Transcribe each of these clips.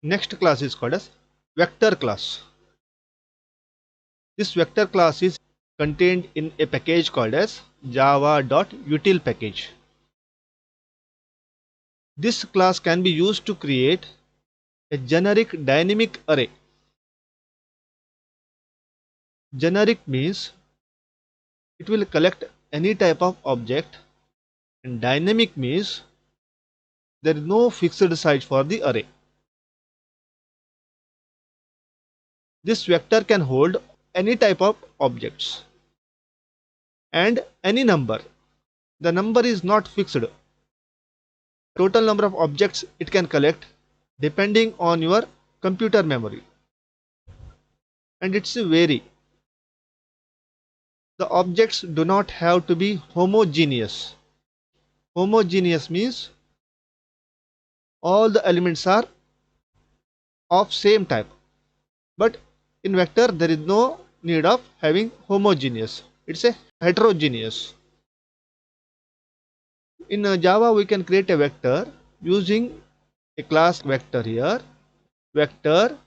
Next class is called as vector class. This vector class is contained in a package called as java.util package. This class can be used to create a generic dynamic array. Generic means it will collect any type of object, and dynamic means there is no fixed size for the array. This vector can hold any type of objects and any number. The number is not fixed. Total number of objects it can collect depending on your computer memory, and it's vary. The objects do not have to be homogeneous. Homogeneous means all the elements are of same type, but in vector there is no need of having homogeneous. It's a heterogeneous. In Java we can create a vector using a class vector here. Vector,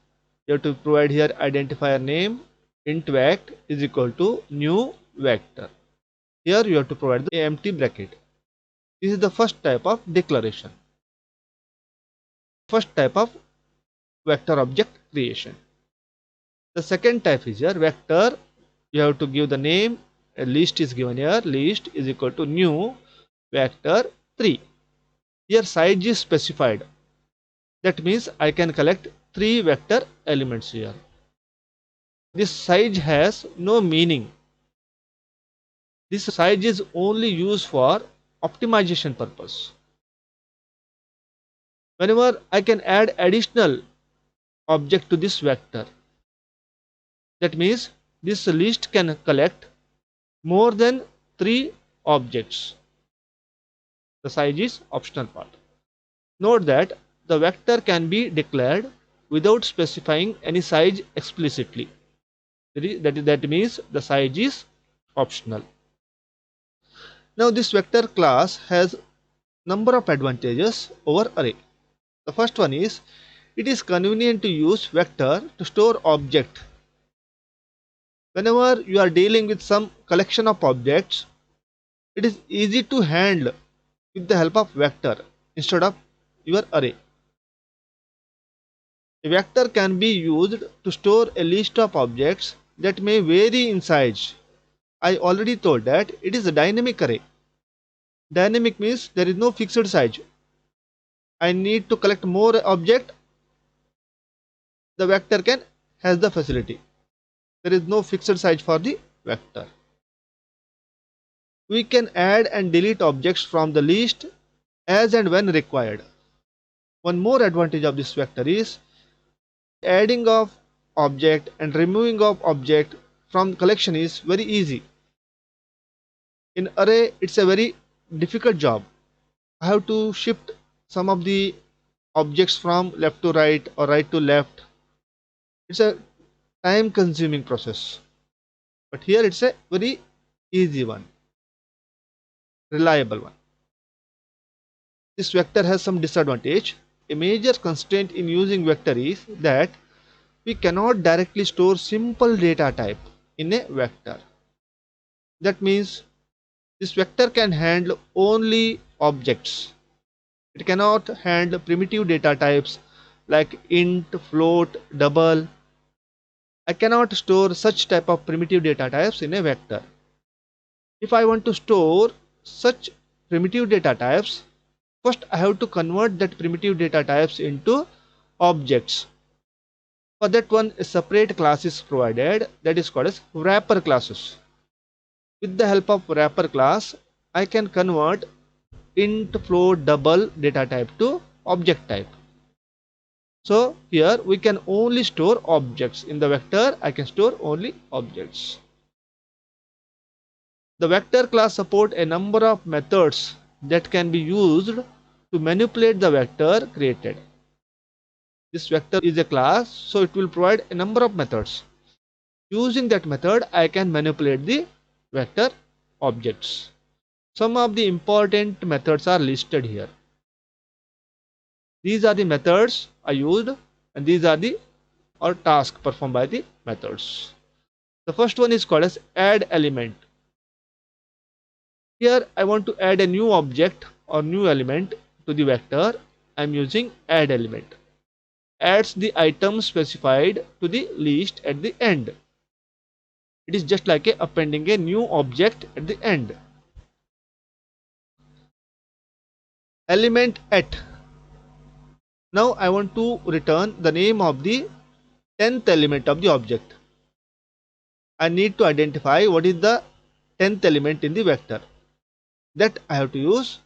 you have to provide here identifier name int vect is equal to new vector. Here you have to provide the empty bracket. This is the first type of declaration. First type of vector object creation. The second type is here vector. You have to give the name. A list is given here. List is equal to new vector 3. Here size is specified. That means I can collect 3 vector elements here. This size has no meaning. This size is only used for optimization purpose. Whenever I can add additional object to this vector, that means this list can collect more than 3 objects. The size is optional part. Note that the vector can be declared without specifying any size explicitly. That means the size is optional. Now this vector class has number of advantages over array. The first one is it is convenient to use vector to store object. Whenever you are dealing with some collection of objects, it is easy to handle with the help of vector instead of your array. A vector can be used to store a list of objects that may vary in size. I already told that it is a dynamic array. Dynamic means there is no fixed size. I need to collect more object. The vector has the facility. There is no fixed size for the vector. We can add and delete objects from the list as and when required. One more advantage of this vector is adding of object and removing of object from collection is very easy. In array it's a very difficult job. I have to shift some of the objects from left to right or right to left. It's a time consuming process, but here it's a very easy one, reliable one. This vector has some disadvantage. A major constraint in using vector is that we cannot directly store simple data type in a vector. That means this vector can handle only objects. It cannot handle primitive data types like int, float, double. I cannot store such type of primitive data types in a vector. If I want to store such primitive data types, first I have to convert that primitive data types into objects. For that one, a separate class is provided that is called as wrapper classes. With the help of wrapper class, I can convert int, float, double data type to object type. So here we can only store objects. In the vector, I can store only objects. The vector class support a number of methods that can be used to manipulate the vector created. This vector is a class, so it will provide a number of methods. Using that method, I can manipulate the vector objects. Some of the important methods are listed here. These are the methods I used and these are the or task performed by the methods. The first one is called as add element. Here I want to add a new object or new element to the vector. I am using add element. Adds the item specified to the list at the end. It is just like appending a new object at the end. Element at. Now I want to return the name of the 10th element of the object. I need to identify what is the 10th element in the vector. That I have to use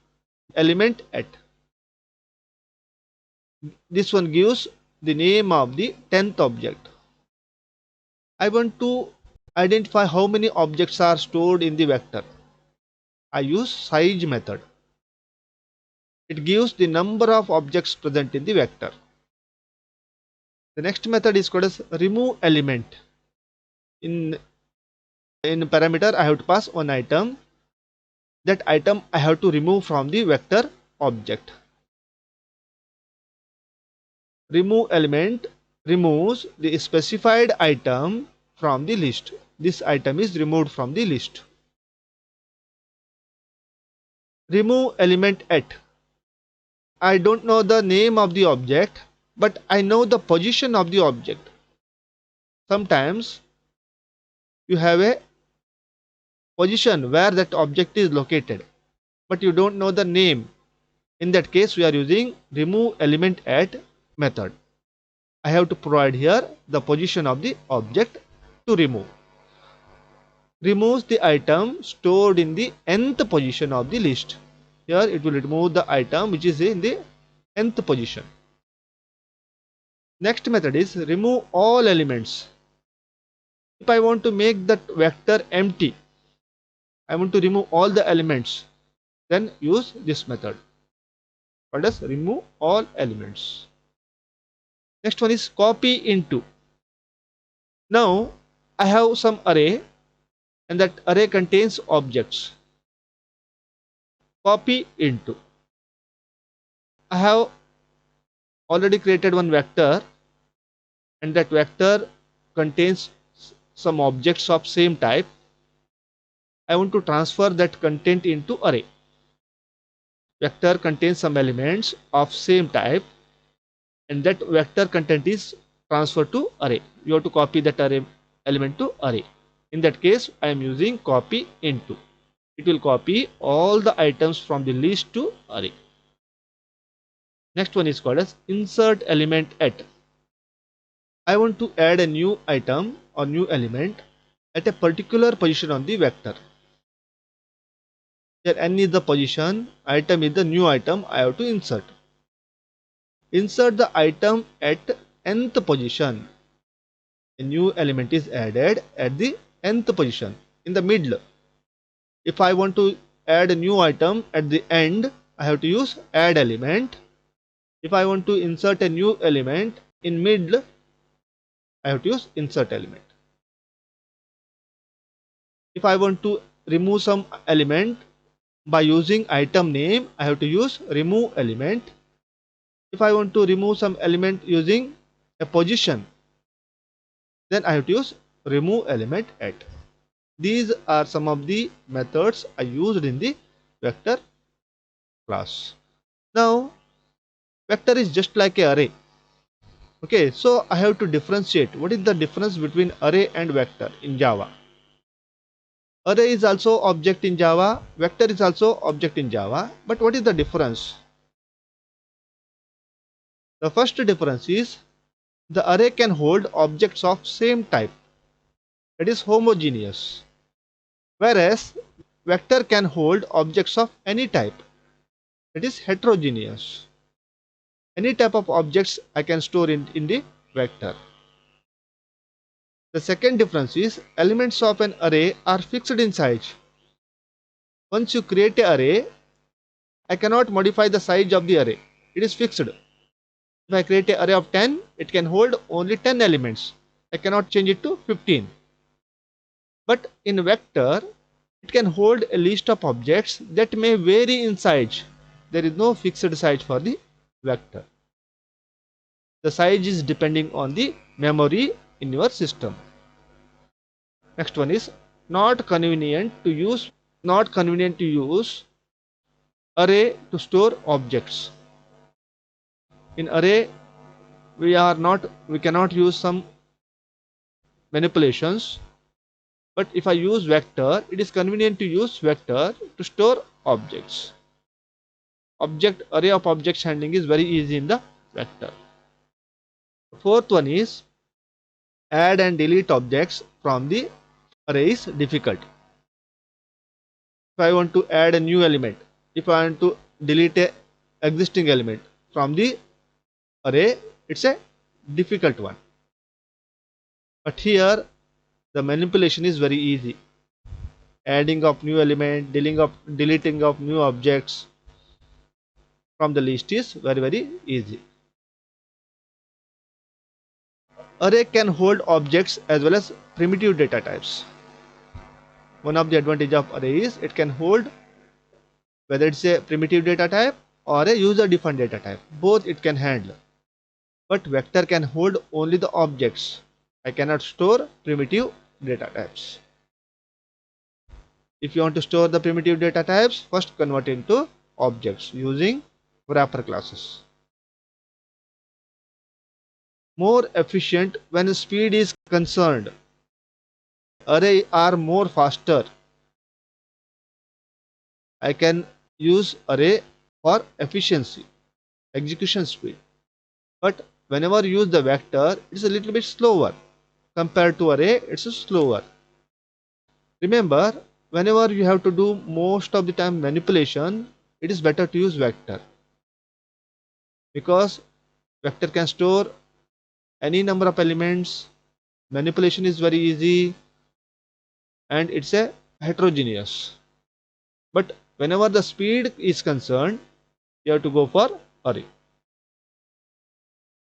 element at. This one gives the name of the 10th object. I want to identify how many objects are stored in the vector. I use size method. It gives the number of objects present in the vector. The next method is called as remove element. In parameter I have to pass one item. That item I have to remove from the vector object. Remove element removes the specified item from the list. This item is removed from the list. Remove element at. I don't know the name of the object, but I know the position of the object. Sometimes you have a position where that object is located, but you don't know the name. In that case, we are using remove element at method. I have to provide here the position of the object to remove. Removes the item stored in the nth position of the list. Here it will remove the item which is in the nth position. Next method is remove all elements. If I want to make that vector empty, I want to remove all the elements, then use this method. Called as remove all elements. Next one is copy into. Now I have some array and that array contains objects. Copy into. I have already created one vector and that vector contains some objects of same type. I want to transfer that content into array. Vector contains some elements of same type and that vector content is transferred to array. You have to copy that array element to array. In that case, I am using copy into. It will copy all the items from the list to array. Next one is called as insert element at. I want to add a new item or new element at a particular position on the vector. Here n is the position, item is the new item I have to insert. Insert the item at nth position. A new element is added at the nth position in the middle. If I want to add a new item at the end, I have to use add element. If I want to insert a new element in middle, I have to use insert element. If I want to remove some element by using item name, I have to use remove element. If I want to remove some element using a position, then I have to use remove element at. These are some of the methods I used in the vector class. Now, vector is just like an array. Okay, so I have to differentiate. What is the difference between array and vector in Java? Array is also object in Java, vector is also object in Java, but what is the difference? The first difference is the array can hold objects of same type, that is homogeneous, whereas vector can hold objects of any type, that is heterogeneous. Any type of objects I can store in the vector. The second difference is elements of an array are fixed in size. Once you create an array, I cannot modify the size of the array. It is fixed. If I create an array of 10, it can hold only 10 elements. I cannot change it to 15. But in vector, it can hold a list of objects that may vary in size. There is no fixed size for the vector. The size is depending on the memory in your system. Next one is not convenient to use array to store objects. In array we cannot use some manipulations, but if I use vector, it is convenient to use vector to store objects. Array of objects handling is very easy in the vector. Fourth one is add and delete objects from the array is difficult. If I want to add a new element, if I want to delete a existing element from the array, it's a difficult one. But here the manipulation is very easy. Adding of new element, deleting of new objects from the list is very easy. Array can hold objects as well as primitive data types. One of the advantage of array is it can hold whether it's a primitive data type or a user defined data type. Both it can handle. But vector can hold only the objects. I cannot store primitive data types. If you want to store the primitive data types, first convert into objects using wrapper classes. More efficient when speed is concerned. Array are more faster. I can use array for efficiency, execution speed. But whenever you use the vector, it's a little bit slower. Compared to array, it's slower. Remember, whenever you have to do most of the time manipulation, it is better to use vector. Because vector can store any number of elements, manipulation is very easy, and it's a heterogeneous. But whenever the speed is concerned, you have to go for array.